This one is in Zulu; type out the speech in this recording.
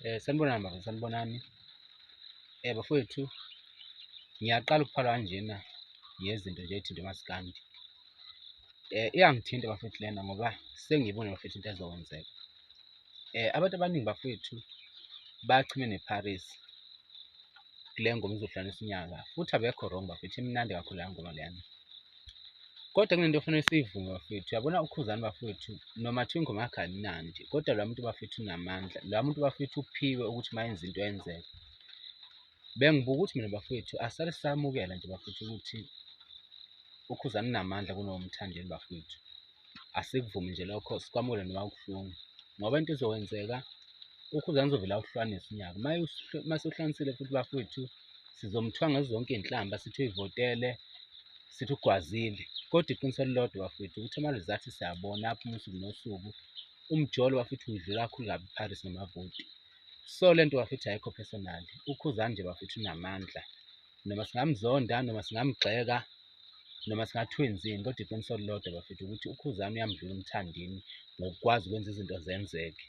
Sanibonani bafethu, sanibonani. Bafowethu, ngiyaqala ukuphala kanjena ngezinto nje ey'thinta umasikandi. Iyangithinta bafethu lena ngoba sengiyibona bafethu into ezokwenzeka. Abantu abaningi bafowethu bachime neParis kule ngoma izohlanganisa unyaka, futhi abekho wrong bafethu, imnandi kakhulu leya ngoma leyana. Kodwa kunento ofanele siyivume bafethu, uyabona uKhuzani bafethu, noma kuthiwa ingoma yakhe ayimnandi, kodwa loya muntu bafethu unamandla. Loya muntu bafethu uphiwe ukuthi uma yenza into yenzeke. Bengibuka ukuthi mina bafowethu asale samukela nje bafowethu ukuthi uKhuzani unamandla kunomthandeni bafowethu. Asikuvumi nje lokho, sikwamukele noma kubuhlungu ngoba into izokwenzeka, uKhuzani uzovele awuhlukanise unyaka. Uma sewuhlukanisile futhi bafowethu, sizomthiwa ngazo zonke iy'nhlamba, sithi uyivotele, sithi ugwazile. Kodwa iqiniso lilodwa bafowethu ukuthi ama-results siyabona aphuma usuku nosuku. Umjolo bafowethu udlula kakhulu kabi iParis ngamavoti. So lento bafowethu ayikho personal. uKhuzani nje bafowethu unamandla, noma singamzonda, noma singamgxeka, noma singathiwa wenzeni, kodwa iqiniso lilodwa bafowethu ukuthi uKhuzani uyamdlula umthandeni ngokukwazi ukwenza izinto zenzeke.